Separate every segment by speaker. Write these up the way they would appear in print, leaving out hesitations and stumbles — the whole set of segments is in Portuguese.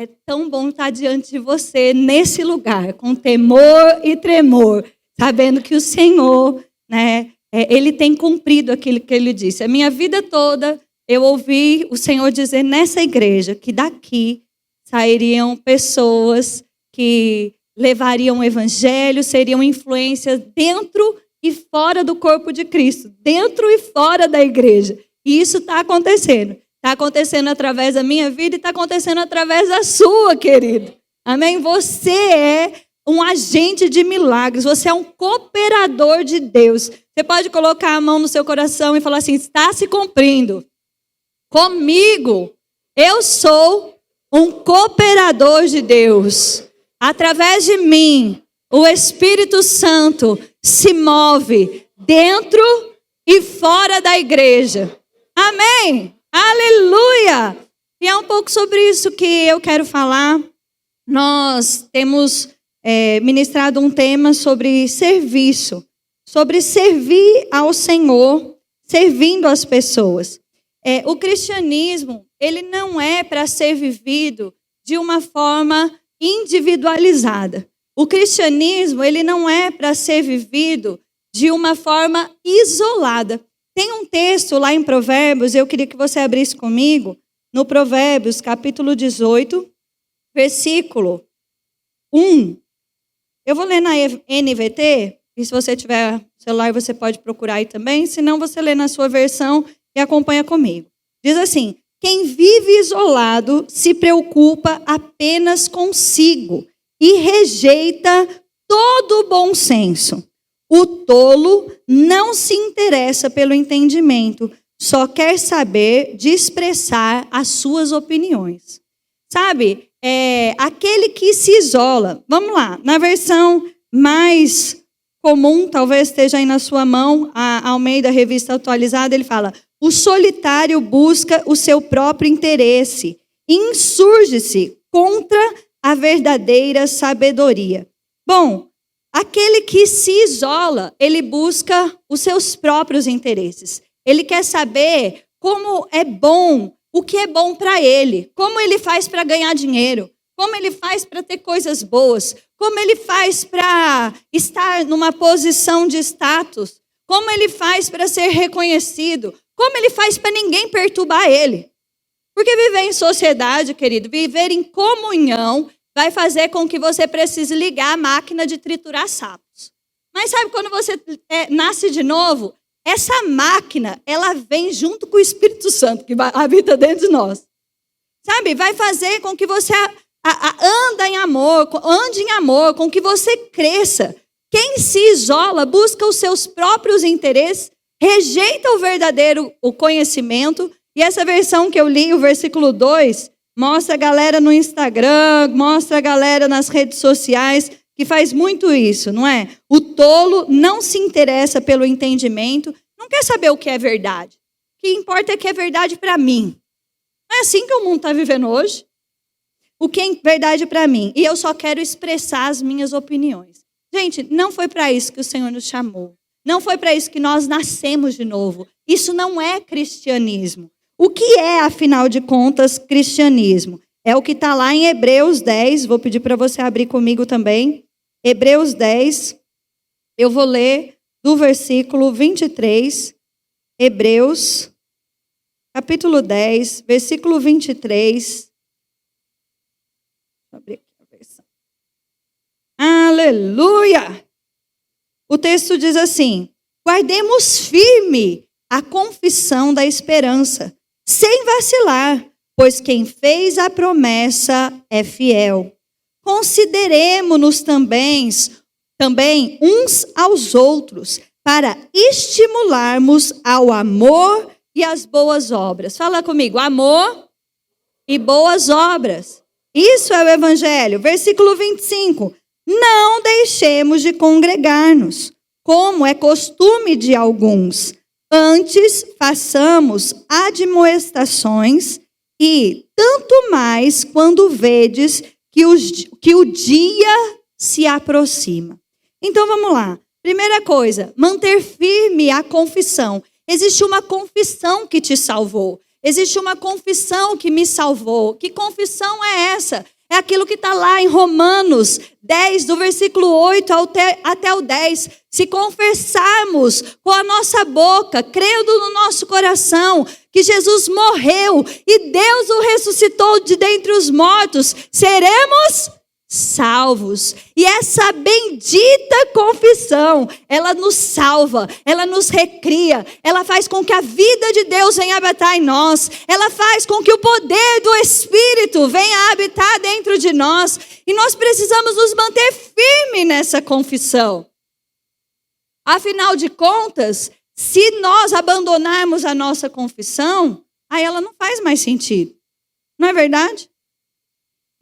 Speaker 1: é tão bom estar diante de você nesse lugar, com temor e tremor, sabendo que o Senhor, né, Ele tem cumprido aquilo que Ele disse. A minha vida toda, eu ouvi o Senhor dizer nessa igreja que daqui sairiam pessoas que levariam o evangelho, seriam influências dentro e fora do corpo de Cristo, dentro e fora da igreja. E isso está acontecendo. Está acontecendo através da minha vida e está acontecendo através da sua, querido. Amém? Você é um agente de milagres, você é um cooperador de Deus. Você pode colocar a mão no seu coração e falar assim: está se cumprindo. Comigo, eu sou um cooperador de Deus. Através de mim, o Espírito Santo se move dentro e fora da igreja. Amém? Aleluia! E é um pouco sobre isso que eu quero falar. Nós temos ministrado um tema sobre serviço, sobre servir ao Senhor, servindo as pessoas. O cristianismo, ele não é para ser vivido de uma forma individualizada. O cristianismo, ele não é para ser vivido de uma forma isolada. Tem um texto lá em Provérbios, eu queria que você abrisse comigo, no Provérbios, capítulo 18, versículo 1. Eu vou ler na NVT, e se você tiver celular, você pode procurar aí também, senão você lê na sua versão e acompanha comigo. Diz assim: quem vive isolado se preocupa apenas consigo e rejeita todo o bom senso. O tolo não se interessa pelo entendimento, só quer saber de expressar as suas opiniões. Sabe, aquele que se isola. Vamos lá, na versão mais comum, talvez esteja aí na sua mão, a Almeida Revista Atualizada, ele fala: o solitário busca o seu próprio interesse, insurge-se contra a verdadeira sabedoria. Bom, aquele que se isola, ele busca os seus próprios interesses. Ele quer saber como é bom, o que é bom para ele, como ele faz para ganhar dinheiro, como ele faz para ter coisas boas, como ele faz para estar numa posição de status, como ele faz para ser reconhecido, como ele faz para ninguém perturbar ele. Porque viver em sociedade, querido, viver em comunhão, vai fazer com que você precise ligar a máquina de triturar sapos. Mas sabe quando você nasce de novo? Essa máquina, ela vem junto com o Espírito Santo, que habita dentro de nós. Sabe? Vai fazer com que você ande em amor, com que você cresça. Quem se isola busca os seus próprios interesses, rejeita o verdadeiro conhecimento. E essa versão que eu li, o versículo 2, mostra a galera no Instagram, mostra a galera nas redes sociais, que faz muito isso, não é? O tolo não se interessa pelo entendimento, não quer saber o que é verdade. O que importa é que é verdade para mim. Não é assim que o mundo está vivendo hoje? O que é verdade para mim? E eu só quero expressar as minhas opiniões. Gente, não foi para isso que o Senhor nos chamou. Não foi para isso que nós nascemos de novo. Isso não é cristianismo. O que é, afinal de contas, cristianismo? É o que está lá em Hebreus 10. Vou pedir para você abrir comigo também. Hebreus 10. Eu vou ler do versículo 23. Hebreus, capítulo 10, versículo 23. Vou abrir aqui a versão. Aleluia! O texto diz assim: guardemos firme a confissão da esperança, sem vacilar, pois quem fez a promessa é fiel. Consideremo-nos também uns aos outros, para estimularmos ao amor e às boas obras. Fala comigo: amor e boas obras. Isso é o evangelho. Versículo 25. Não deixemos de congregar-nos, como é costume de alguns. Antes, façamos admoestações, e tanto mais quando vedes que o dia se aproxima. Então, vamos lá. Primeira coisa, manter firme a confissão. Existe uma confissão que te salvou. Existe uma confissão que me salvou. Que confissão é essa? É aquilo que está lá em Romanos 10, do versículo 8 até o 10. Se confessarmos com a nossa boca, crendo no nosso coração, que Jesus morreu e Deus o ressuscitou de dentre os mortos, seremos salvos. E essa bendita confissão, ela nos salva, ela nos recria, ela faz com que a vida de Deus venha habitar em nós, ela faz com que o poder do Espírito venha habitar dentro de nós, e nós precisamos nos manter firmes nessa confissão. Afinal de contas, se nós abandonarmos a nossa confissão, aí ela não faz mais sentido. Não é verdade?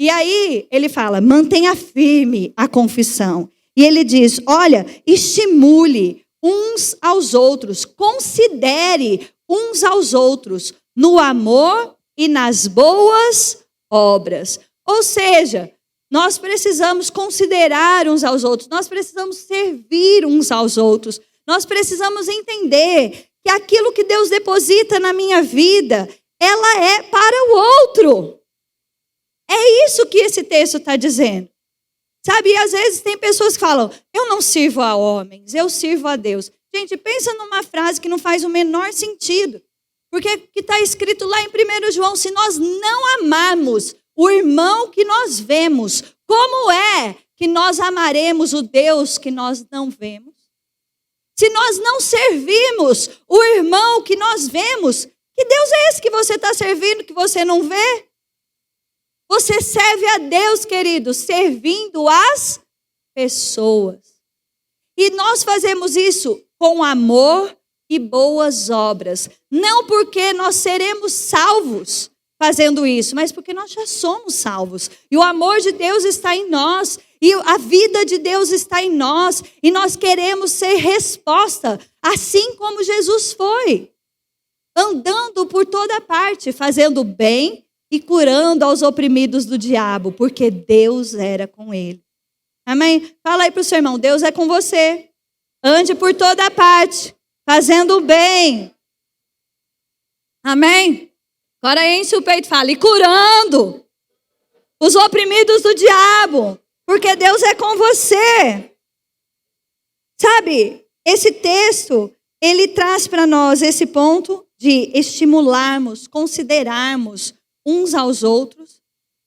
Speaker 1: E aí ele fala, mantenha firme a confissão. E ele diz, olha, estimule uns aos outros, considere uns aos outros no amor e nas boas obras. Ou seja, nós precisamos considerar uns aos outros, nós precisamos servir uns aos outros, nós precisamos entender que aquilo que Deus deposita na minha vida, ela é para o outro. É isso que esse texto está dizendo. Sabe, e às vezes tem pessoas que falam, eu não sirvo a homens, eu sirvo a Deus. Gente, pensa numa frase que não faz o menor sentido. Porque que está escrito lá em 1 João, se nós não amarmos o irmão que nós vemos, como é que nós amaremos o Deus que nós não vemos? Se nós não servimos o irmão que nós vemos, que Deus é esse que você está servindo que você não vê? Você serve a Deus, querido, servindo as pessoas. E nós fazemos isso com amor e boas obras. Não porque nós seremos salvos fazendo isso, mas porque nós já somos salvos. E o amor de Deus está em nós. E a vida de Deus está em nós. E nós queremos ser resposta, assim como Jesus foi. Andando por toda parte, fazendo bem e curando aos oprimidos do diabo, porque Deus era com ele. Amém? Fala aí para o seu irmão, Deus é com você. Ande por toda parte, fazendo o bem. Amém? Agora enche o peito e fala, e curando os oprimidos do diabo, porque Deus é com você. Sabe, esse texto, ele traz para nós esse ponto de estimularmos, considerarmos uns aos outros.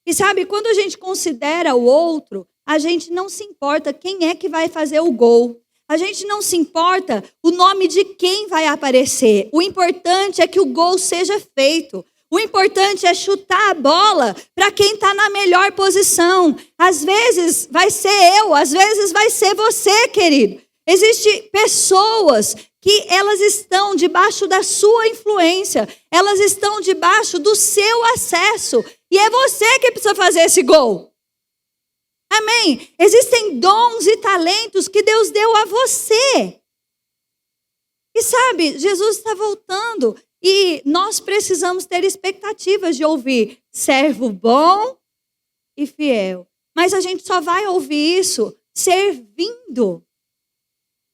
Speaker 1: E sabe, quando a gente considera o outro, a gente não se importa quem é que vai fazer o gol. A gente não se importa o nome de quem vai aparecer. O importante é que o gol seja feito. O importante é chutar a bola para quem está na melhor posição. Às vezes vai ser eu, às vezes vai ser você, querido. Existem pessoas que elas estão debaixo da sua influência, elas estão debaixo do seu acesso, e é você que precisa fazer esse gol. Amém? Existem dons e talentos que Deus deu a você. E sabe, Jesus está voltando, e nós precisamos ter expectativas de ouvir servo bom e fiel. Mas a gente só vai ouvir isso servindo.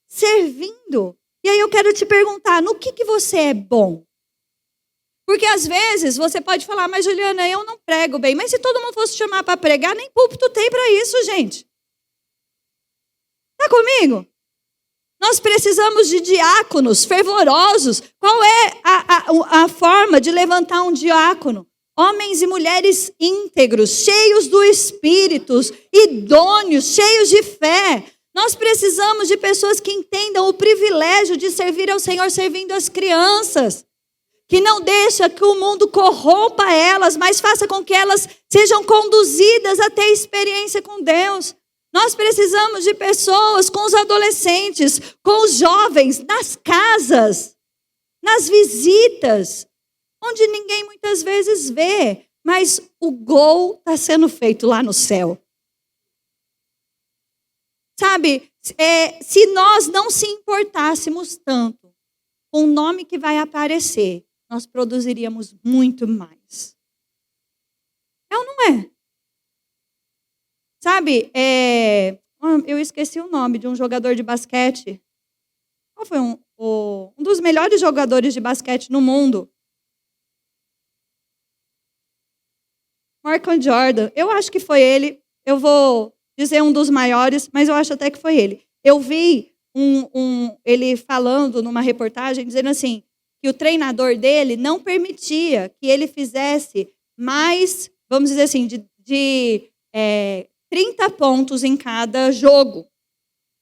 Speaker 1: Servindo. E aí eu quero te perguntar, no que você é bom? Porque às vezes você pode falar, mas Juliana, eu não prego bem. Mas se todo mundo fosse chamar para pregar, nem púlpito tem para isso, gente. Está comigo? Nós precisamos de diáconos fervorosos. Qual é a forma de levantar um diácono? Homens e mulheres íntegros, cheios do Espírito, idôneos, cheios de fé. Nós precisamos de pessoas que entendam o privilégio de servir ao Senhor servindo as crianças. Que não deixa que o mundo corrompa elas, mas faça com que elas sejam conduzidas a ter experiência com Deus. Nós precisamos de pessoas com os adolescentes, com os jovens, nas casas, nas visitas, onde ninguém muitas vezes vê, mas o gol está sendo feito lá no céu. Sabe, se nós não se importássemos tanto com o nome que vai aparecer, nós produziríamos muito mais. É ou não é? Sabe, eu esqueci o nome de um jogador de basquete. Qual foi um dos melhores jogadores de basquete no mundo? Michael Jordan. Eu acho que foi ele. Eu vou dizer um dos maiores, mas eu acho até que foi ele. Eu vi ele falando numa reportagem, dizendo assim, que o treinador dele não permitia que ele fizesse mais, vamos dizer assim, de 30 pontos em cada jogo.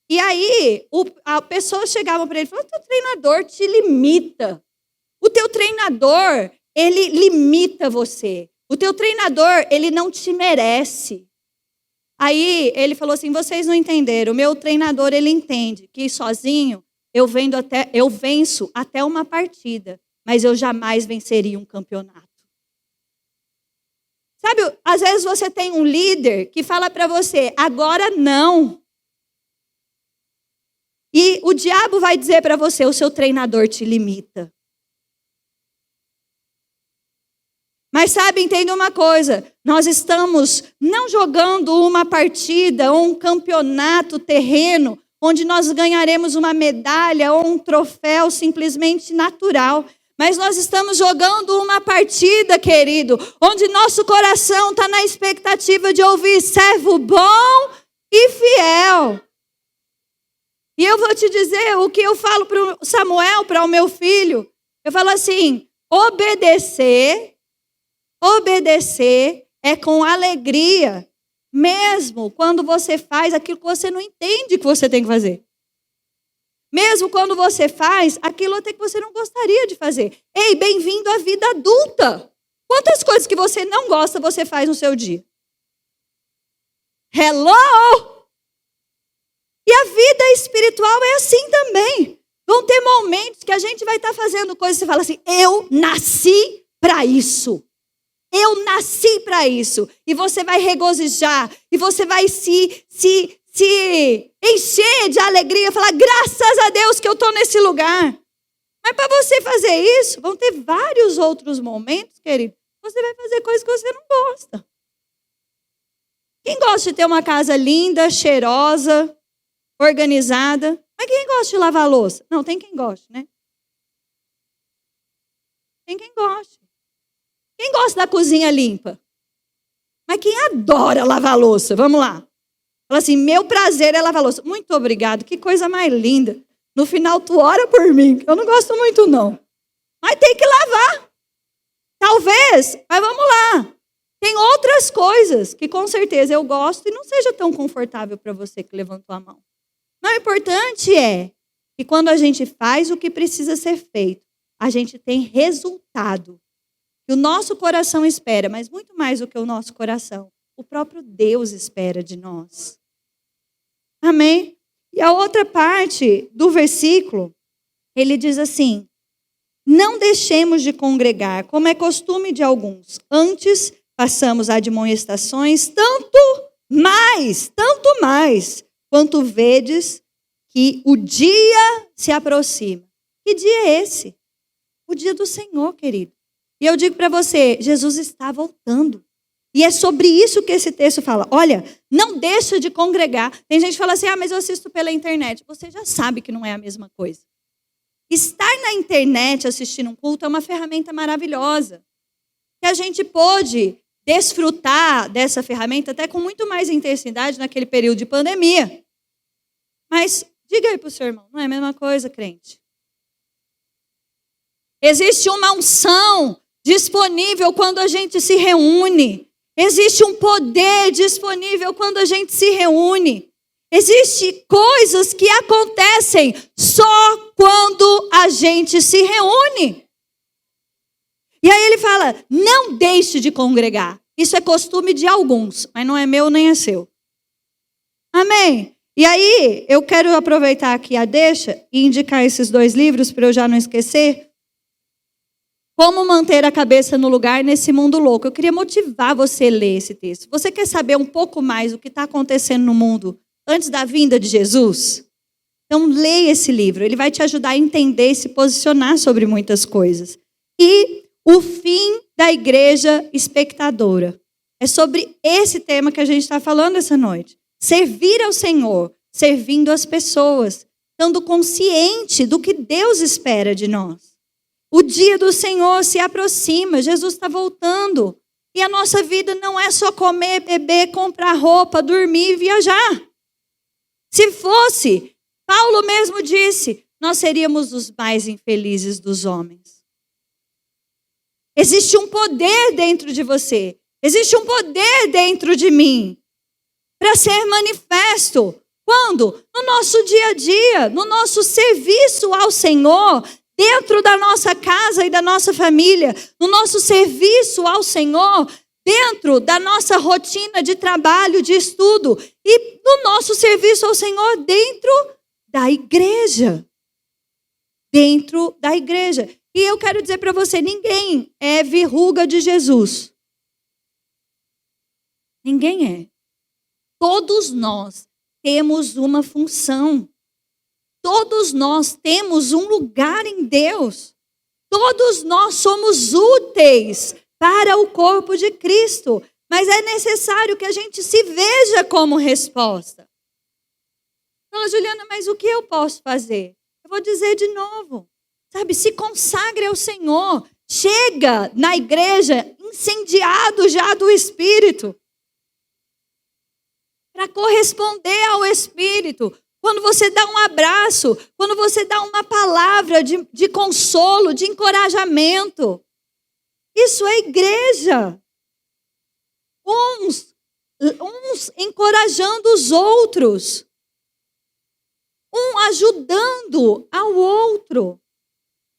Speaker 1: E aí, a pessoa chegava para ele e falava, o teu treinador te limita. O teu treinador, ele limita você. O teu treinador, ele não te merece. Aí, ele falou assim, vocês não entenderam. O meu treinador, ele entende que sozinho eu venço até uma partida, mas eu jamais venceria um campeonato. Sabe, às vezes você tem um líder que fala para você, agora não. E o diabo vai dizer para você, o seu treinador te limita. Mas sabe, entenda uma coisa, nós estamos não jogando uma partida ou um campeonato terreno, onde nós ganharemos uma medalha ou um troféu simplesmente natural. Mas nós estamos jogando uma partida, querido, onde nosso coração está na expectativa de ouvir servo bom e fiel. E eu vou te dizer o que eu falo para o Samuel, para o meu filho. Eu falo assim, obedecer é com alegria, mesmo quando você faz aquilo que você não entende que você tem que fazer. Mesmo quando você faz aquilo até que você não gostaria de fazer. Ei, bem-vindo à vida adulta. Quantas coisas que você não gosta, você faz no seu dia? Hello! E a vida espiritual é assim também. Vão ter momentos que a gente vai estar fazendo coisas e você fala assim, eu nasci para isso. Eu nasci para isso. E você vai regozijar. E você vai se encher de alegria. Falar, graças a Deus que eu estou nesse lugar. Mas para você fazer isso, vão ter vários outros momentos, querido. Você vai fazer coisas que você não gosta. Quem gosta de ter uma casa linda, cheirosa, organizada? Mas quem gosta de lavar a louça? Não, tem quem goste, né? Tem quem goste. Quem gosta da cozinha limpa? Mas quem adora lavar louça? Vamos lá. Fala assim, meu prazer é lavar louça. Muito obrigado, que coisa mais linda. No final tu ora por mim. Eu não gosto muito não. Mas tem que lavar. Talvez, mas vamos lá. Tem outras coisas que com certeza eu gosto e não seja tão confortável para você que levantou a mão. Mas o importante é que quando a gente faz o que precisa ser feito, a gente tem resultado. Que o nosso coração espera, mas muito mais do que o nosso coração. O próprio Deus espera de nós. Amém? E a outra parte do versículo, ele diz assim, não deixemos de congregar, como é costume de alguns. Antes, passamos admoestações, tanto mais, quanto vedes que o dia se aproxima. Que dia é esse? O dia do Senhor, querido. E eu digo para você, Jesus está voltando. E é sobre isso que esse texto fala. Olha, não deixa de congregar. Tem gente que fala assim, mas eu assisto pela internet. Você já sabe que não é a mesma coisa. Estar na internet assistindo um culto é uma ferramenta maravilhosa. Que a gente pôde desfrutar dessa ferramenta até com muito mais intensidade naquele período de pandemia. Mas diga aí para o seu irmão, não é a mesma coisa, crente? Existe uma unção disponível quando a gente se reúne. Existe um poder disponível quando a gente se reúne. Existem coisas que acontecem só quando a gente se reúne. E aí ele fala, não deixe de congregar. Isso é costume de alguns, mas não é meu nem é seu. Amém? E aí eu quero aproveitar aqui a deixa e indicar esses 2 livros para eu já não esquecer. Como manter a cabeça no lugar nesse mundo louco. Eu queria motivar você a ler esse texto. Você quer saber um pouco mais do que está acontecendo no mundo antes da vinda de Jesus? Então, leia esse livro. Ele vai te ajudar a entender e se posicionar sobre muitas coisas. E o fim da igreja espectadora. É sobre esse tema que a gente está falando essa noite. Servir ao Senhor, servindo as pessoas, estando consciente do que Deus espera de nós. O dia do Senhor se aproxima, Jesus está voltando. E a nossa vida não é só comer, beber, comprar roupa, dormir e viajar. Se fosse, Paulo mesmo disse, nós seríamos os mais infelizes dos homens. Existe um poder dentro de você. Existe um poder dentro de mim para ser manifesto. Quando? No nosso dia a dia, no nosso serviço ao Senhor, dentro da nossa casa e da nossa família, no nosso serviço ao Senhor, dentro da nossa rotina de trabalho, de estudo, e no nosso serviço ao Senhor dentro da igreja. Dentro da igreja. E eu quero dizer para você, ninguém é verruga de Jesus. Ninguém é. Todos nós temos uma função. Todos nós temos um lugar em Deus. Todos nós somos úteis para o corpo de Cristo. Mas é necessário que a gente se veja como resposta. Fala, Juliana, mas o que eu posso fazer? Eu vou dizer de novo. Sabe, se consagre ao Senhor. Chega na igreja incendiado já do Espírito. Para corresponder ao Espírito. Quando você dá um abraço, quando você dá uma palavra de consolo, de encorajamento. Isso é igreja. Uns encorajando os outros. Um ajudando ao outro.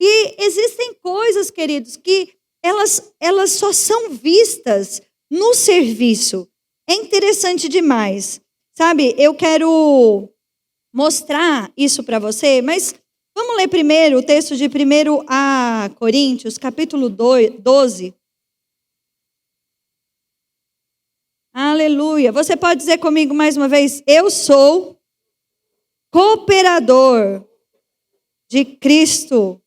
Speaker 1: E existem coisas, queridos, que elas só são vistas no serviço. É interessante demais. Sabe, eu quero mostrar isso para você, mas vamos ler primeiro o texto de 1 Coríntios, capítulo 12. Aleluia. Você pode dizer comigo mais uma vez? Eu sou cooperador de Cristo.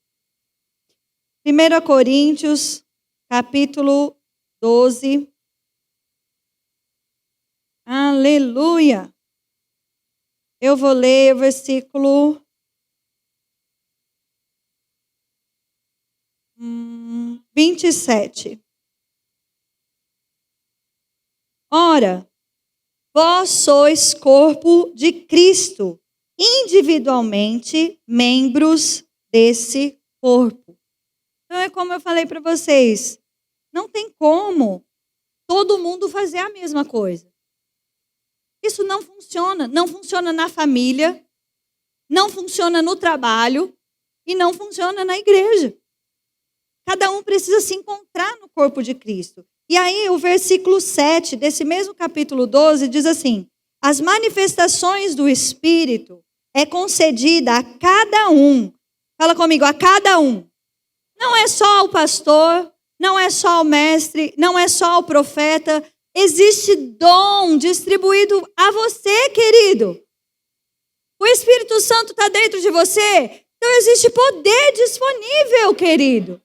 Speaker 1: 1 Coríntios, capítulo 12. Aleluia. Eu vou ler o versículo 27. Ora, vós sois corpo de Cristo, individualmente membros desse corpo. Então é como eu falei para vocês, não tem como todo mundo fazer a mesma coisa. Isso não funciona. Não funciona na família, não funciona no trabalho e não funciona na igreja. Cada um precisa se encontrar no corpo de Cristo. E aí o versículo 7 desse mesmo capítulo 12 diz assim: as manifestações do Espírito é concedida a cada um. Fala comigo, a cada um. Não é só o pastor, não é só o mestre, não é só o profeta. Existe dom distribuído a você, querido. O Espírito Santo está dentro de você. Então existe poder disponível, querido.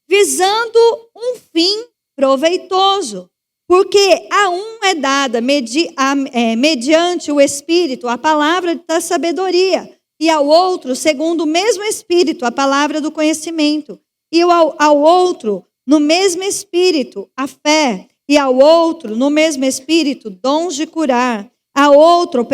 Speaker 1: Visando um fim proveitoso. Porque a um é dada mediante o Espírito a palavra da sabedoria. E ao outro, segundo o mesmo Espírito, a palavra do conhecimento. E ao outro, no mesmo Espírito, a fé. E ao outro, no mesmo Espírito, dons de curar. A outro,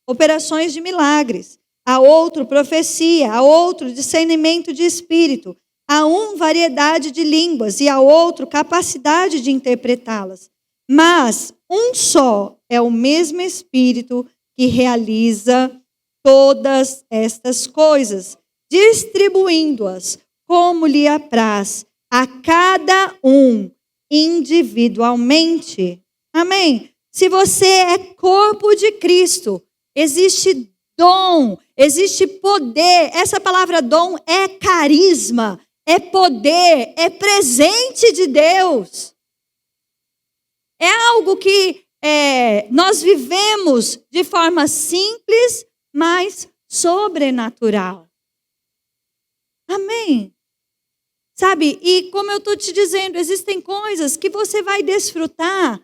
Speaker 1: operações de milagres. A outro, profecia. A outro, discernimento de espírito. A um, variedade de línguas. E a outro, capacidade de interpretá-las. Mas um só é o mesmo Espírito que realiza todas estas coisas, distribuindo-as como lhe apraz a cada um individualmente. Amém? Se você é corpo de Cristo, existe dom, existe poder. Essa palavra dom é carisma, é poder, é presente de Deus. É algo que nós vivemos de forma simples, mas sobrenatural. Amém? Sabe, e como eu estou te dizendo, existem coisas que você vai desfrutar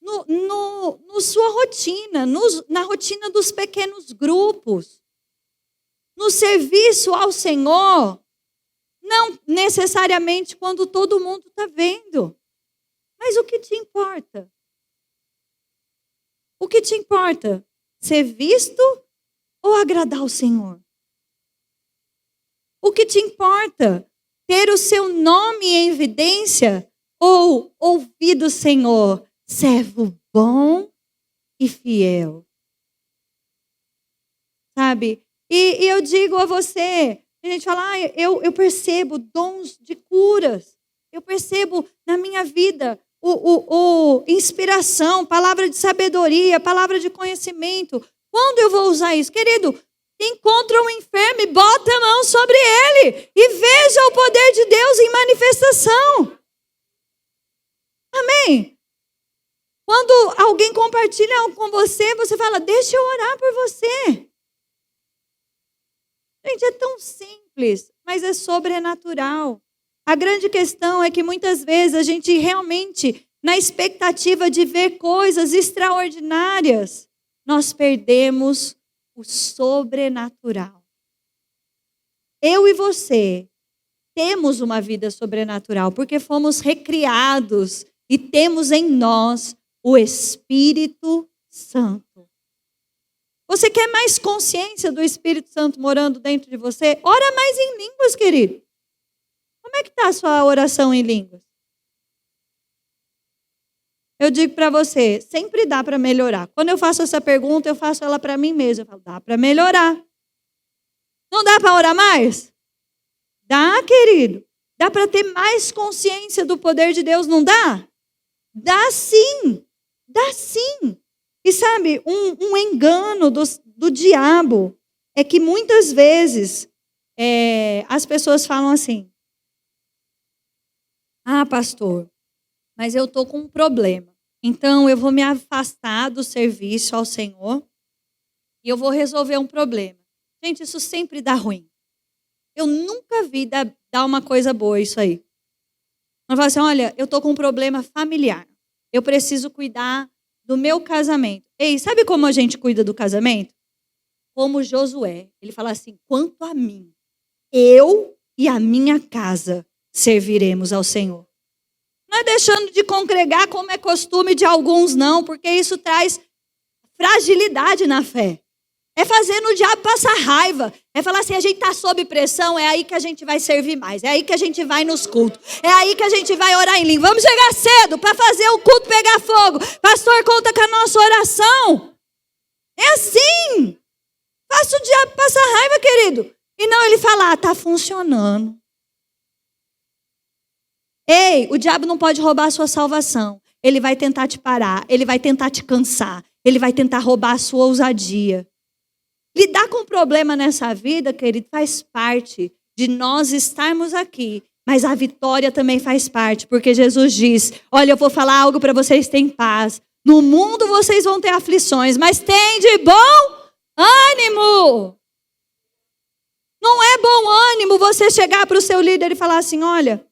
Speaker 1: na sua rotina, na rotina dos pequenos grupos, no serviço ao Senhor. Não necessariamente quando todo mundo está vendo. Mas o que te importa? O que te importa? Ser visto ou agradar o Senhor? O que te importa? Ter o seu nome em evidência ou ouvir do Senhor, servo bom e fiel? Sabe? E eu digo a você, a gente fala, eu percebo dons de curas, eu percebo na minha vida inspiração, palavra de sabedoria, palavra de conhecimento. Quando eu vou usar isso? Querido, encontra um enfermo e bota a mão sobre ele e veja o poder de Deus em manifestação. Amém? Quando alguém compartilha algo com você, você fala, deixa eu orar por você. Gente, é tão simples, mas é sobrenatural. A grande questão é que muitas vezes a gente realmente, na expectativa de ver coisas extraordinárias, nós perdemos o sobrenatural. Eu e você temos uma vida sobrenatural porque fomos recriados e temos em nós o Espírito Santo. Você quer mais consciência do Espírito Santo morando dentro de você? Ora mais em línguas, querido. Como é que está a sua oração em línguas? Eu digo para você, sempre dá para melhorar. Quando eu faço essa pergunta, eu faço ela para mim mesma. Eu falo, dá para melhorar. Não dá para orar mais? Dá, querido. Dá para ter mais consciência do poder de Deus, não dá? Dá sim. Dá sim. E sabe, um engano do diabo é que muitas vezes as pessoas falam assim, pastor, mas eu estou com um problema. Então eu vou me afastar do serviço ao Senhor e eu vou resolver um problema. Gente, isso sempre dá ruim. Eu nunca vi dar uma coisa boa isso aí. Ela fala assim, olha, eu estou com um problema familiar. Eu preciso cuidar do meu casamento. Ei, sabe como a gente cuida do casamento? Como Josué. Ele fala assim, quanto a mim, eu e a minha casa serviremos ao Senhor. Não é deixando de congregar como é costume de alguns, não, porque isso traz fragilidade na fé. É fazendo o diabo passar raiva. É falar assim, a gente está sob pressão, é aí que a gente vai servir mais. É aí que a gente vai nos cultos. É aí que a gente vai orar em língua. Vamos chegar cedo para fazer o culto pegar fogo. Pastor, conta com a nossa oração. É assim. Faça o diabo passar raiva, querido. E não ele falar, está funcionando. Ei, o diabo não pode roubar a sua salvação. Ele vai tentar te parar. Ele vai tentar te cansar. Ele vai tentar roubar a sua ousadia. Lidar com problema nessa vida, querido, faz parte de nós estarmos aqui. Mas a vitória também faz parte, porque Jesus diz, olha, eu vou falar algo para vocês terem paz. No mundo vocês vão ter aflições, mas tem de bom ânimo. Não é bom ânimo você chegar para o seu líder e falar assim, olha,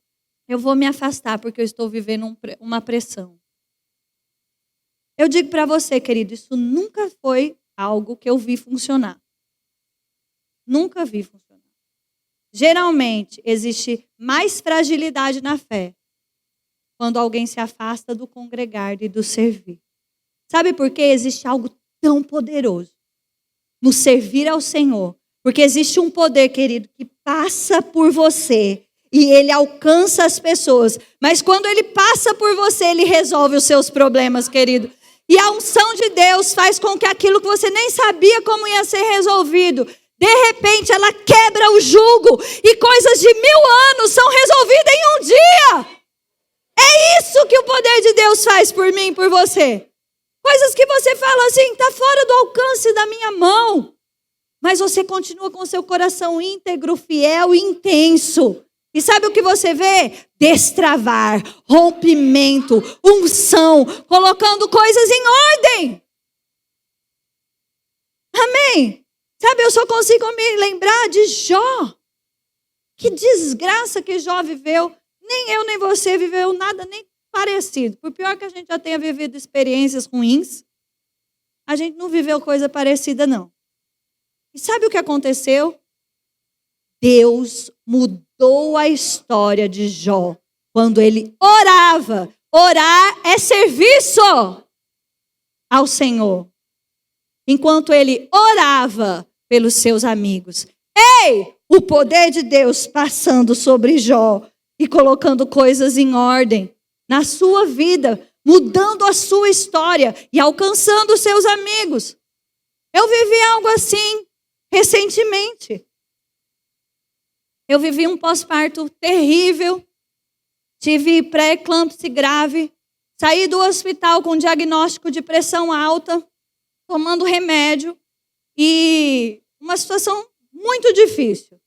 Speaker 1: eu vou me afastar porque eu estou vivendo uma pressão. Eu digo para você, querido, isso nunca foi algo que eu vi funcionar. Nunca vi funcionar. Geralmente, existe mais fragilidade na fé quando alguém se afasta do congregar e do servir. Sabe por quê? Existe algo tão poderoso no servir ao Senhor. Porque existe um poder, querido, que passa por você e ele alcança as pessoas. Mas quando ele passa por você, ele resolve os seus problemas, querido. E a unção de Deus faz com que aquilo que você nem sabia como ia ser resolvido, de repente ela quebra o jugo e coisas de 1000 anos são resolvidas em um dia. É isso que o poder de Deus faz por mim e por você. Coisas que você fala assim, está fora do alcance da minha mão. Mas você continua com seu coração íntegro, fiel e intenso. E sabe o que você vê? Destravar, rompimento, unção, colocando coisas em ordem. Amém? Sabe, eu só consigo me lembrar de Jó. Que desgraça que Jó viveu. Nem eu, nem você viveu nada nem parecido. Por pior que a gente já tenha vivido experiências ruins, a gente não viveu coisa parecida, não. E sabe o que aconteceu? Deus mudou mudou a história de Jó. Quando ele orava. Orar é serviço ao Senhor. Enquanto ele orava pelos seus amigos. Ei, o poder de Deus passando sobre Jó e colocando coisas em ordem na sua vida, mudando a sua história e alcançando os seus amigos. Eu vivi algo assim recentemente. Eu vivi um pós-parto terrível, tive pré-eclâmpsia grave, saí do hospital com diagnóstico de pressão alta, tomando remédio e uma situação muito difícil.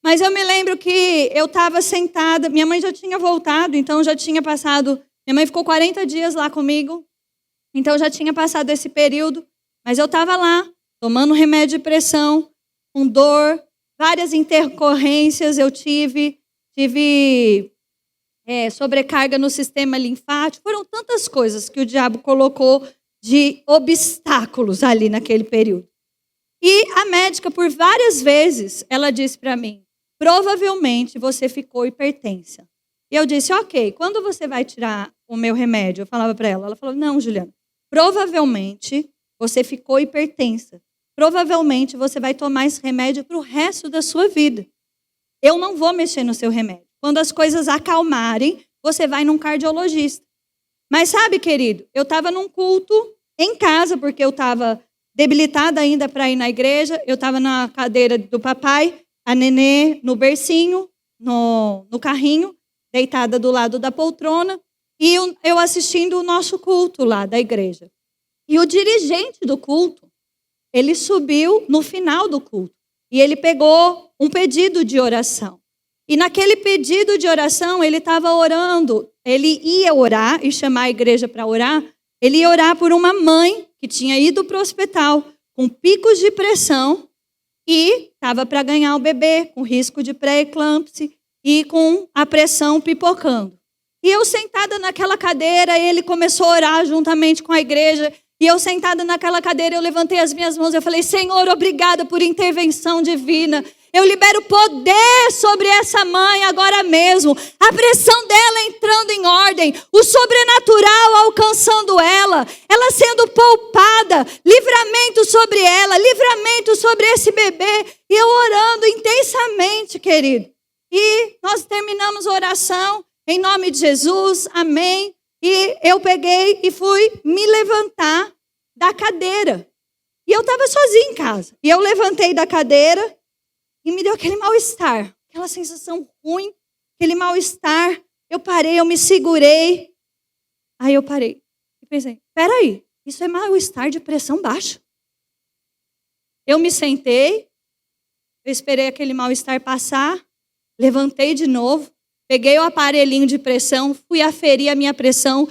Speaker 1: Mas eu me lembro que eu estava sentada, minha mãe já tinha voltado, então já tinha passado, minha mãe ficou 40 dias lá comigo, então já tinha passado esse período, mas eu estava lá, tomando remédio de pressão, com dor, várias intercorrências eu tive sobrecarga no sistema linfático, foram tantas coisas que o diabo colocou de obstáculos ali naquele período. E a médica, por várias vezes, ela disse para mim, provavelmente você ficou hipertensa. E eu disse, ok, quando você vai tirar o meu remédio? Eu falava para ela. Ela falou, não, Juliana, provavelmente você ficou hipertensa. Provavelmente você vai tomar esse remédio para o resto da sua vida. Eu não vou mexer no seu remédio. Quando as coisas acalmarem, você vai num cardiologista. Mas sabe, querido, eu estava num culto em casa, porque eu estava debilitada ainda para ir na igreja. Eu estava na cadeira do papai, a nenê no bercinho, no carrinho, deitada do lado da poltrona, e eu assistindo o nosso culto lá da igreja. E o dirigente do culto, ele subiu no final do culto, e ele pegou um pedido de oração. E naquele pedido de oração, ele estava orando, ele ia orar e chamar a igreja para orar, ele ia orar por uma mãe que tinha ido para o hospital com picos de pressão e estava para ganhar o bebê, com risco de pré-eclâmpsia e com a pressão pipocando. E eu sentada naquela cadeira, ele começou a orar juntamente com a igreja, e eu sentada naquela cadeira, eu levantei as minhas mãos, eu falei, Senhor, obrigada por intervenção divina. Eu libero poder sobre essa mãe agora mesmo. A pressão dela entrando em ordem. O sobrenatural alcançando ela. Ela sendo poupada. Livramento sobre ela. Livramento sobre esse bebê. E eu orando intensamente, querido. E nós terminamos a oração. Em nome de Jesus. Amém. E eu peguei e fui me levantar da cadeira. E eu estava sozinha em casa. E eu levantei da cadeira. E me deu aquele mal-estar, aquela sensação ruim, aquele mal-estar. Eu parei, eu me segurei. Aí eu parei e pensei, peraí, isso é mal-estar de pressão baixa. Eu me sentei, eu esperei aquele mal-estar passar, levantei de novo, peguei o aparelhinho de pressão, fui aferir a minha pressão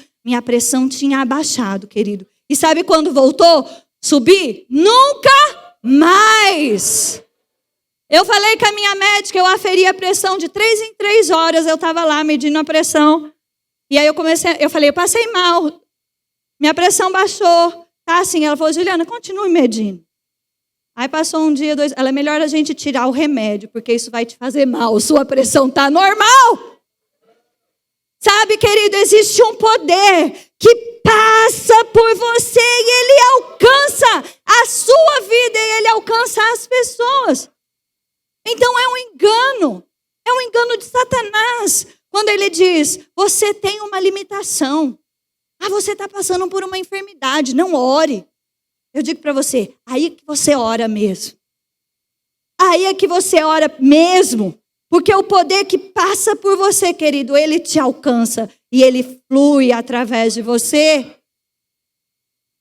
Speaker 1: tinha abaixado, querido. E sabe quando voltou? Subir? Nunca mais! Eu falei com a minha médica, eu aferi a pressão de 3 em 3 horas, eu estava lá medindo a pressão. E aí eu falei, eu passei mal, minha pressão baixou. Tá assim, ela falou, Juliana, continue medindo. Aí passou um dia, 2, ela é melhor a gente tirar o remédio, porque isso vai te fazer mal, sua pressão está normal. Sabe, querido, existe um poder que passa por você e ele alcança a sua vida e ele alcança as pessoas. Então é um engano de Satanás, quando ele diz, você tem uma limitação, você está passando por uma enfermidade, não ore. Eu digo para você, aí que você ora mesmo, aí é que você ora mesmo, porque o poder que passa por você, querido, ele te alcança e ele flui através de você.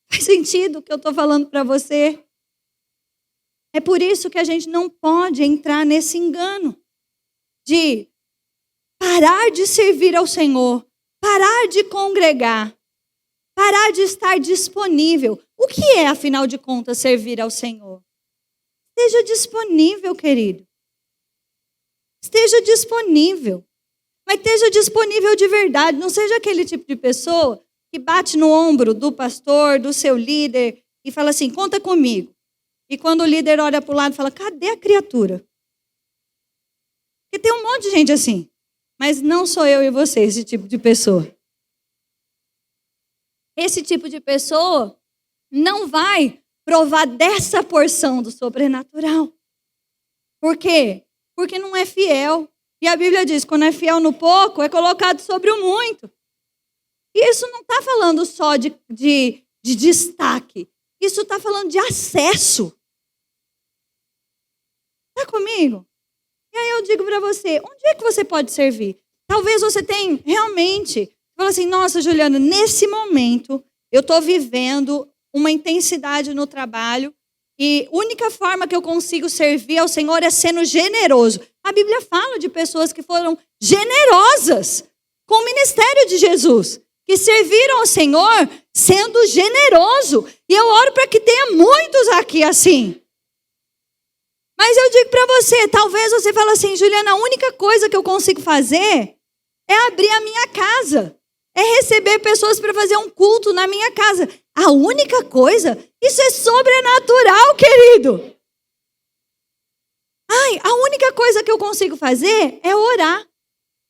Speaker 1: Faz sentido o que eu estou falando para você? É por isso que a gente não pode entrar nesse engano de parar de servir ao Senhor, parar de congregar, parar de estar disponível. O que é, afinal de contas, servir ao Senhor? Esteja disponível, querido. Esteja disponível. Mas esteja disponível de verdade. Não seja aquele tipo de pessoa que bate no ombro do pastor, do seu líder e fala assim, conta comigo. E quando o líder olha para o lado e fala, cadê a criatura? Porque tem um monte de gente assim. Mas não sou eu e você, esse tipo de pessoa. Esse tipo de pessoa não vai provar dessa porção do sobrenatural. Por quê? Porque não é fiel. E a Bíblia diz, quando é fiel no pouco, é colocado sobre o muito. E isso não está falando só de destaque. Isso está falando de acesso. Está comigo? E aí eu digo para você, onde é que você pode servir? Talvez você tenha realmente, fala assim, nossa, Juliana, nesse momento eu estou vivendo uma intensidade no trabalho e a única forma que eu consigo servir ao Senhor é sendo generoso. A Bíblia fala de pessoas que foram generosas com o ministério de Jesus, que serviram ao Senhor sendo generoso. E eu oro para que tenha muitos aqui assim. Mas eu digo para você, talvez você fale assim, Juliana, a única coisa que eu consigo fazer é abrir a minha casa. É receber pessoas para fazer um culto na minha casa. A única coisa, isso é sobrenatural, querido. A única coisa que eu consigo fazer é orar.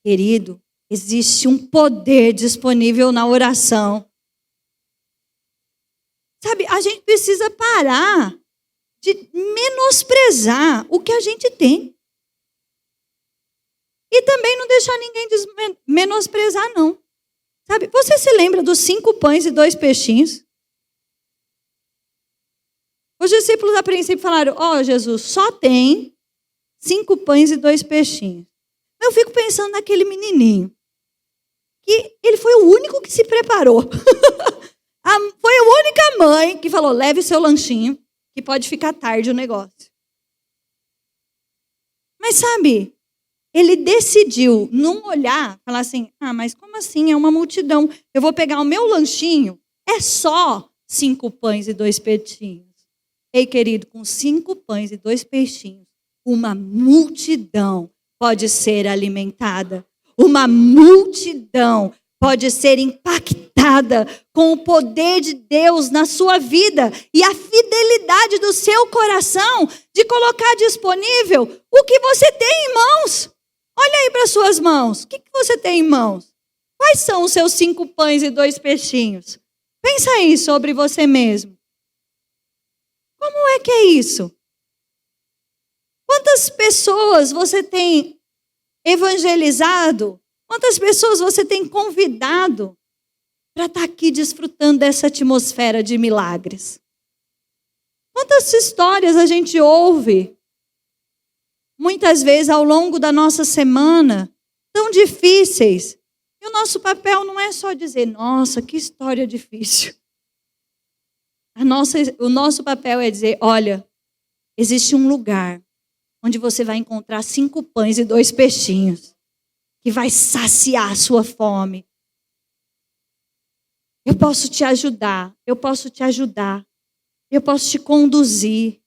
Speaker 1: Querido, existe um poder disponível na oração. Sabe, a gente precisa parar de menosprezar o que a gente tem. E também não deixar ninguém menosprezar, não. Sabe, você se lembra dos 5 pães e 2 peixinhos? Os discípulos a princípio falaram, Jesus, só tem 5 pães e 2 peixinhos. Eu fico pensando naquele menininho, que ele foi o único que se preparou. Foi a única mãe que falou, leve seu lanchinho, que pode ficar tarde o negócio. Mas sabe, ele decidiu não olhar, falar assim, mas como assim? É uma multidão. Eu vou pegar o meu lanchinho, é só 5 pães e 2 peixinhos. Ei, querido, com 5 pães e 2 peixinhos, uma multidão pode ser alimentada. Uma multidão pode ser impactada com o poder de Deus na sua vida e a fidelidade do seu coração de colocar disponível o que você tem em mãos. Olha aí para suas mãos. O que você tem em mãos? Quais são os seus 5 pães e 2 peixinhos? Pensa aí sobre você mesmo. Como é que é isso? Quantas pessoas você tem evangelizado? Quantas pessoas você tem convidado para estar aqui desfrutando dessa atmosfera de milagres? Quantas histórias a gente ouve, muitas vezes ao longo da nossa semana, tão difíceis. E o nosso papel não é só dizer, nossa, que história difícil. O nosso papel é dizer, olha, existe um lugar onde você vai encontrar 5 pães e 2 peixinhos, que vai saciar a sua fome. Eu posso te ajudar, eu posso te ajudar, eu posso te conduzir.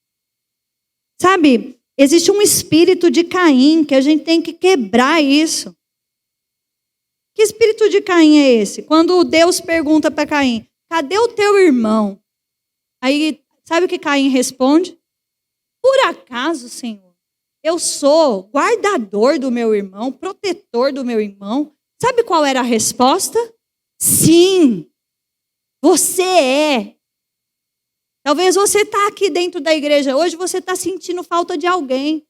Speaker 1: Sabe, existe um espírito de Caim que a gente tem que quebrar isso. Que espírito de Caim é esse? Quando Deus pergunta para Caim, cadê o teu irmão? Aí, sabe o que Caim responde? Por acaso, Senhor, eu sou guardador do meu irmão, protetor do meu irmão? Sabe qual era a resposta? Sim, você é. Talvez você está aqui dentro da igreja hoje, você está sentindo falta de alguém.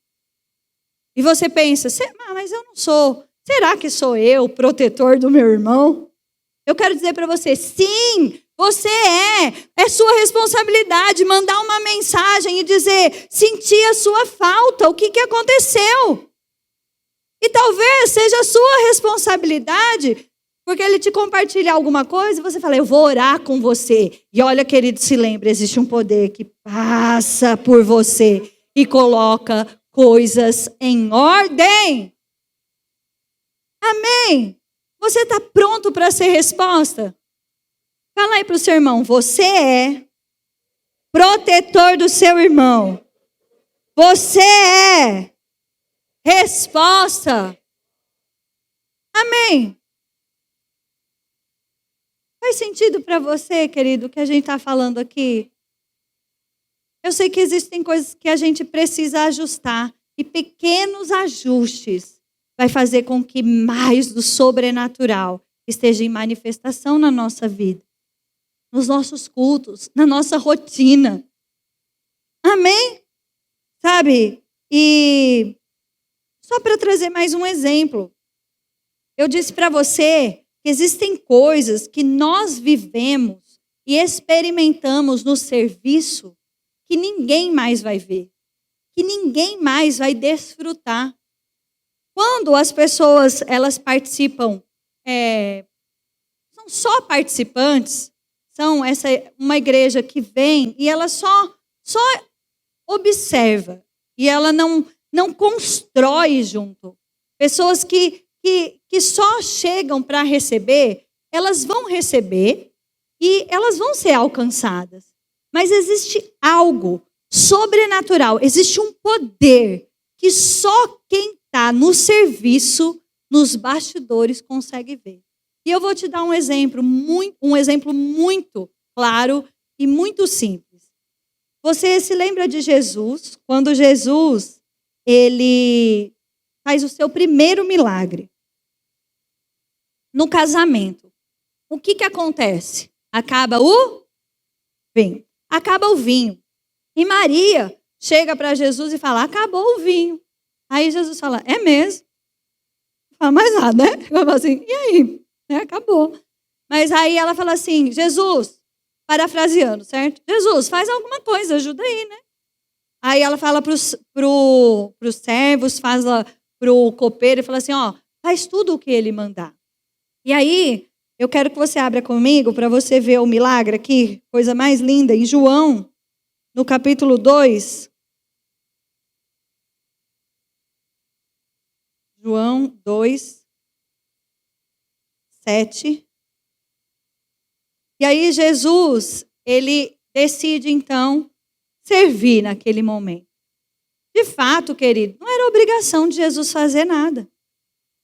Speaker 1: E você pensa, mas eu não sou. Será que sou eu o protetor do meu irmão? Eu quero dizer para você, sim, você é. É sua responsabilidade mandar uma mensagem e dizer, senti a sua falta, o que aconteceu? E talvez seja a sua responsabilidade, porque ele te compartilha alguma coisa e você fala, eu vou orar com você. E olha, querido, se lembre, existe um poder que passa por você e coloca coisas em ordem. Amém? Você está pronto para ser resposta? Fala aí para o seu irmão, você é protetor do seu irmão. Você é resposta. Amém? Faz sentido para você, querido, o que a gente está falando aqui? Eu sei que existem coisas que a gente precisa ajustar. E pequenos ajustes vai fazer com que mais do sobrenatural esteja em manifestação na nossa vida, nos nossos cultos, na nossa rotina. Amém? Sabe? E só para trazer mais um exemplo, eu disse para você que existem coisas que nós vivemos e experimentamos no serviço que ninguém mais vai ver, que ninguém mais vai desfrutar. Quando as pessoas elas participam, são só participantes, são uma igreja que vem e ela só observa e ela não constrói junto. Pessoas que só chegam para receber, elas vão receber e elas vão ser alcançadas. Mas existe algo sobrenatural, existe um poder que só quem está no serviço, nos bastidores, consegue ver. E eu vou te dar um exemplo muito claro e muito simples. Você se lembra de Jesus? Quando Jesus, ele faz o seu primeiro milagre. No casamento. O que acontece? Acaba o vinho. Acaba o vinho. E Maria chega para Jesus e fala, acabou o vinho. Aí Jesus fala, é mesmo? Não fala mais nada, né? Ela fala assim, e aí? Acabou. Mas aí ela fala assim, Jesus, parafraseando, certo? Jesus, faz alguma coisa, ajuda aí, né? Aí ela fala pros servos, fala pro copeiro e fala assim, ó, faz tudo o que ele mandar. E aí, eu quero que você abra comigo para você ver o milagre aqui, coisa mais linda, em João, no capítulo 2. João 2, 7. E aí Jesus, ele decide então servir naquele momento. De fato, querido, não era obrigação de Jesus fazer nada.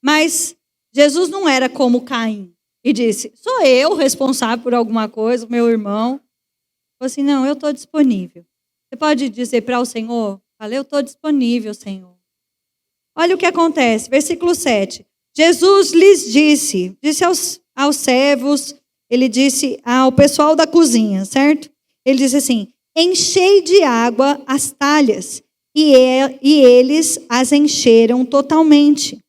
Speaker 1: Mas Jesus não era como Caim e disse, sou eu responsável por alguma coisa, meu irmão. Falou assim, não, eu estou disponível. Você pode dizer para o Senhor, falei, eu estou disponível, Senhor. Olha o que acontece, versículo 7. Jesus lhes disse aos servos, ele disse ao pessoal da cozinha, certo? Ele disse assim, enchei de água as talhas, e eles as encheram totalmente.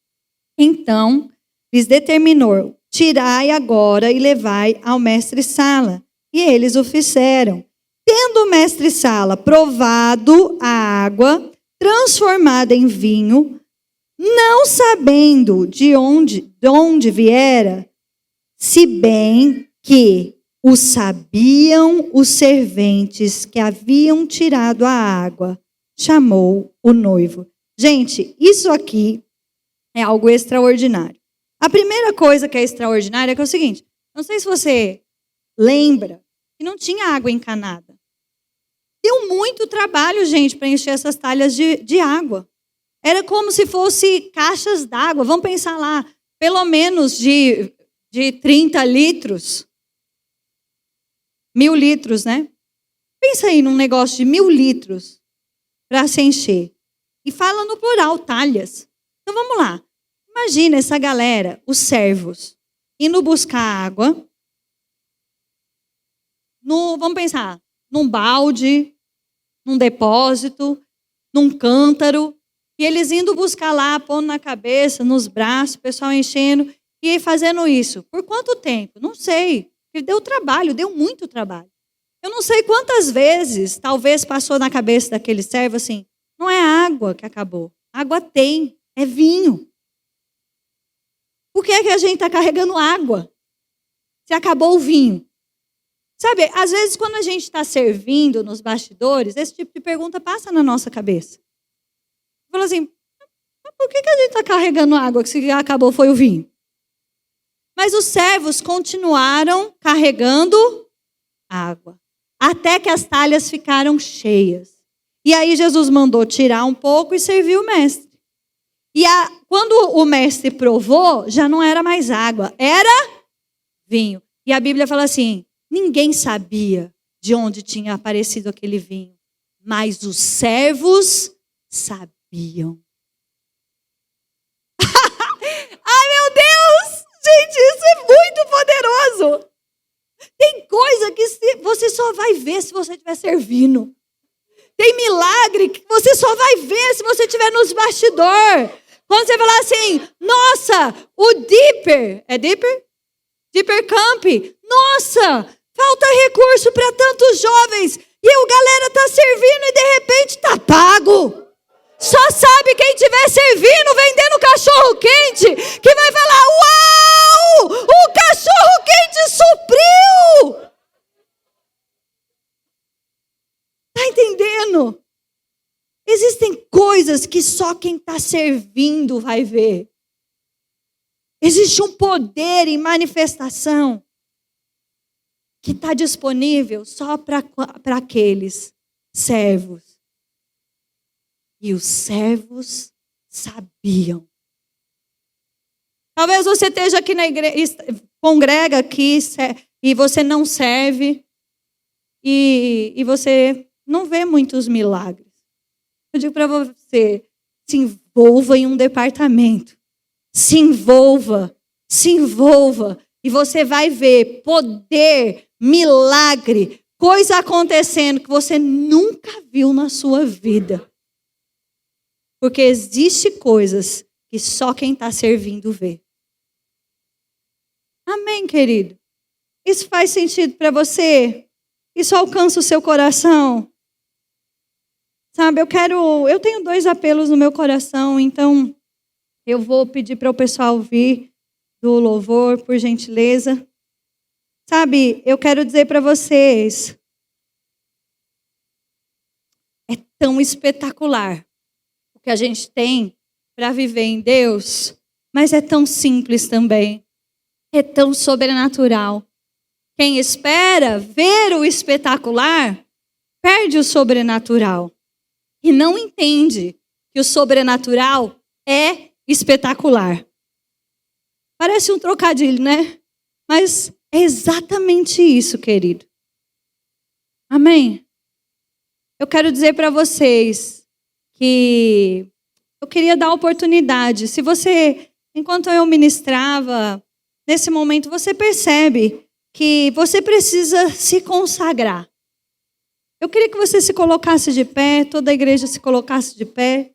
Speaker 1: Então, lhes determinou, tirai agora e levai ao mestre-sala. E eles o fizeram. Tendo o mestre-sala provado a água, transformada em vinho, não sabendo de onde viera, se bem que o sabiam os serventes que haviam tirado a água, chamou o noivo. Gente, isso aqui é algo extraordinário. A primeira coisa que é extraordinária é o seguinte, não sei se você lembra que não tinha água encanada. Deu muito trabalho, gente, para encher essas talhas de água. Era como se fosse caixas d'água. Vamos pensar lá, pelo menos de 30 litros. 1.000 litros, né? Pensa aí num negócio de 1.000 litros para se encher. E fala no plural, talhas. Então vamos lá. Imagina essa galera, os servos, indo buscar água. Vamos pensar, num balde, num depósito, num cântaro. E eles indo buscar lá, pondo na cabeça, nos braços, o pessoal enchendo. E fazendo isso. Por quanto tempo? Não sei. Porque deu trabalho, deu muito trabalho. Eu não sei quantas vezes, talvez passou na cabeça daquele servo assim, não é água que acabou. Água tem, é vinho. Por que é que a gente está carregando água? Se acabou o vinho. Sabe, às vezes quando a gente está servindo nos bastidores, esse tipo de pergunta passa na nossa cabeça. Fala assim, por que a gente está carregando água se acabou foi o vinho? Mas os servos continuaram carregando água, até que as talhas ficaram cheias. E aí Jesus mandou tirar um pouco e serviu o mestre. E quando o mestre provou, já não era mais água, era vinho. E a Bíblia fala assim, ninguém sabia de onde tinha aparecido aquele vinho, mas os servos sabiam. Gente, isso é muito poderoso. Tem coisa que você só vai ver se você estiver servindo. Tem milagre que você só vai ver se você estiver nos bastidores. Quando você falar assim, nossa, o Deeper, é Deeper? Deeper Camp, nossa, falta recurso para tantos jovens. E a galera está servindo e de repente está pago. Só sabe quem estiver servindo, vendendo cachorro quente, que vai falar, uau, o cachorro quente supriu. Está entendendo? Existem coisas que só quem está servindo vai ver. Existe um poder em manifestação que está disponível só para aqueles servos. E os servos sabiam. Talvez você esteja aqui na igreja, congrega aqui e você não serve e você não vê muitos milagres. Eu digo para você, se envolva em um departamento. Se envolva e você vai ver poder, milagre, coisa acontecendo que você nunca viu na sua vida. Porque existe coisas que só quem está servindo vê. Amém, querido? Isso faz sentido para você? Isso alcança o seu coração? Sabe, eu tenho 2 apelos no meu coração, então eu vou pedir para o pessoal vir do louvor, por gentileza. Sabe, eu quero dizer para vocês, é tão espetacular o que a gente tem para viver em Deus, mas é tão simples também, é tão sobrenatural. Quem espera ver o espetacular, perde o sobrenatural. E não entende que o sobrenatural é espetacular. Parece um trocadilho, né? Mas é exatamente isso, querido. Amém? Eu quero dizer para vocês que eu queria dar oportunidade. Se você, enquanto eu ministrava, nesse momento você percebe que você precisa se consagrar. Eu queria que você se colocasse de pé, toda a igreja se colocasse de pé.